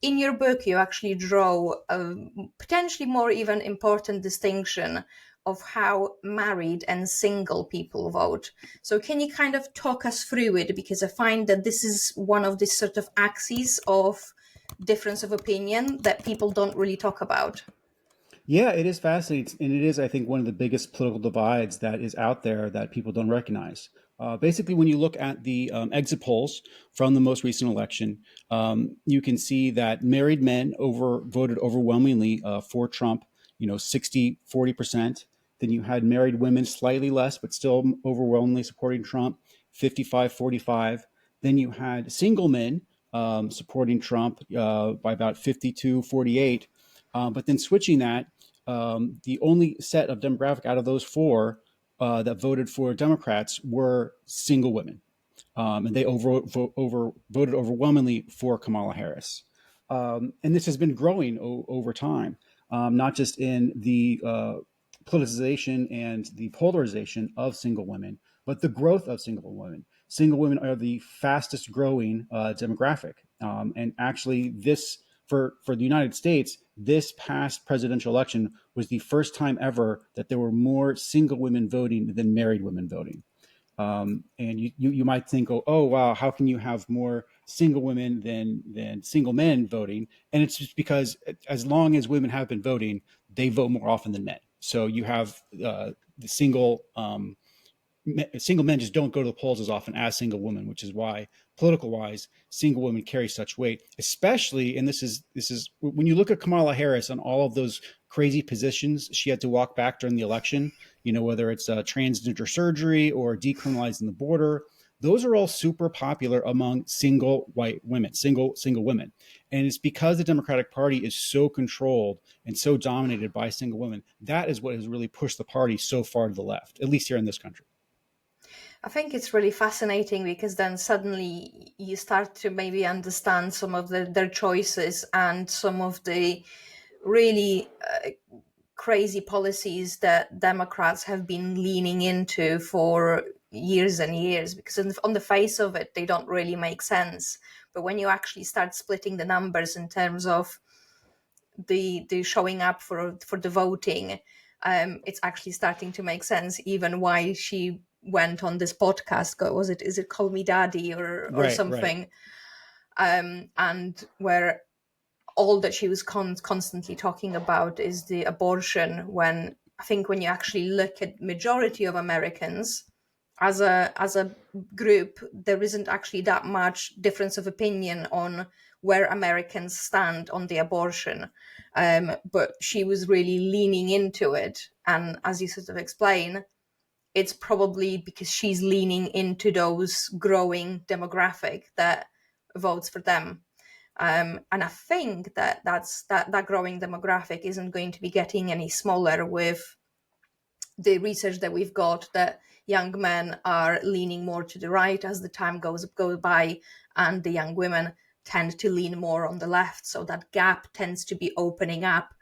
in your book, you actually draw a potentially more even important distinction of how married and single people vote. So can you kind of talk us through it? Because I find that this is one of the sort of axes of difference of opinion that people don't really talk about. Yeah, it is fascinating. And it is, I think, one of the biggest political divides that is out there that people don't recognize. Basically, when you look at the exit polls from the most recent election, you can see that married men voted overwhelmingly for Trump, 60-40%. Then you had married women slightly less, but still overwhelmingly supporting Trump, 55-45. Then you had single men supporting Trump by about 52-48. But then switching that, the only set of demographic out of those four that voted for Democrats were single women, and they voted overwhelmingly for Kamala Harris. And this has been growing over time, not just in the politicization and the polarization of single women, but the growth of single women. Single women are the fastest growing demographic, and actually, this for the United States, this past presidential election was the first time ever that there were more single women voting than married women voting. And you might think, oh wow, how can you have more single women than single men voting? And it's just because as long as women have been voting, they vote more often than men. So you have the single men just don't go to the polls as often as single women, which is why political wise, single women carry such weight, especially. And this is when you look at Kamala Harris on all of those crazy positions she had to walk back during the election, whether it's transgender surgery or decriminalizing the border. Those are all super popular among single white women, single women. And it's because the Democratic Party is so controlled and so dominated by single women. That is what has really pushed the party so far to the left, at least here in this country. I think it's really fascinating because then suddenly you start to maybe understand some of their choices and some of the really crazy policies that Democrats have been leaning into for years and years, because on the face of it, they don't really make sense. But when you actually start splitting the numbers in terms of the showing up for the voting, it's actually starting to make sense. Even why she went on this podcast, is it Call Me Daddy or Right, right. something, and where all that she was constantly talking about is the abortion, when I think when you actually look at majority of Americans as a group, there isn't actually that much difference of opinion on where Americans stand on the abortion. But she was really leaning into it. And as you sort of explain, it's probably because she's leaning into those growing demographic that votes for them. And I think that growing demographic isn't going to be getting any smaller with the research that we've got, that young men are leaning more to the right as the time goes by, and the young women tend to lean more on the left. So that gap tends to be opening up.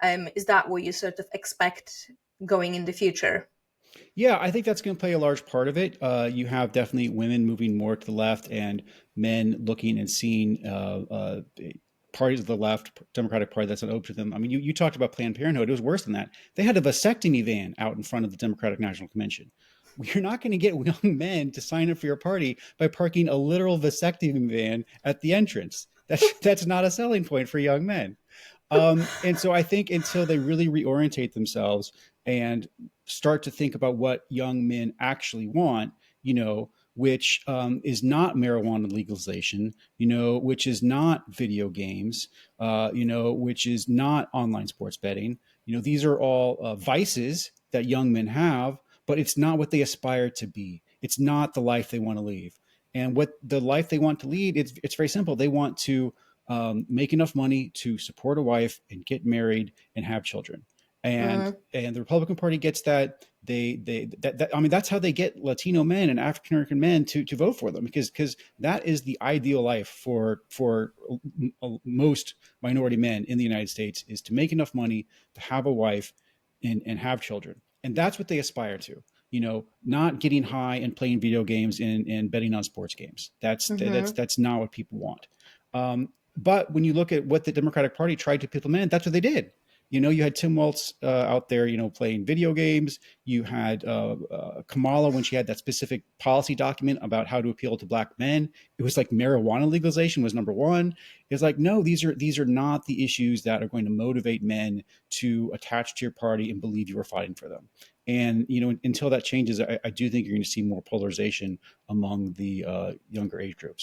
Is that what you sort of expect going in the future? Yeah, I think that's going to play a large part of it. You have definitely women moving more to the left and men looking and seeing parties of the left, Democratic Party that's not open to them. I mean, you talked about Planned Parenthood. It was worse than that. They had a vasectomy van out in front of the Democratic National Convention. You're not going to get young men to sign up for your party by parking a literal vasectomy van at the entrance. That's not a selling point for young men. And so I think until they really reorientate themselves and start to think about what young men actually want, which is not marijuana legalization, which is not video games, which is not online sports betting. These are all vices that young men have, but it's not what they aspire to be. It's not the life they want to lead. And what the life they want to lead, it's very simple. They want to make enough money to support a wife and get married and have children. And Mm. and the Republican Party gets that. I mean, that's how they get Latino men and African American men to vote for them, because that is the ideal life for most minority men in the United States, is to make enough money to have a wife and have children. And that's what they aspire to. Not getting high and playing video games and betting on sports games. That's Hmm. not what people want. But when you look at what the Democratic Party tried to implement, that's what they did. You had Tim Walz out there, playing video games. You had Kamala when she had that specific policy document about how to appeal to black men. It was like marijuana legalization was number one. It's like, no, these are not the issues that are going to motivate men to attach to your party and believe you are fighting for them. And until that changes, I do think you're going to see more polarization among the younger age groups.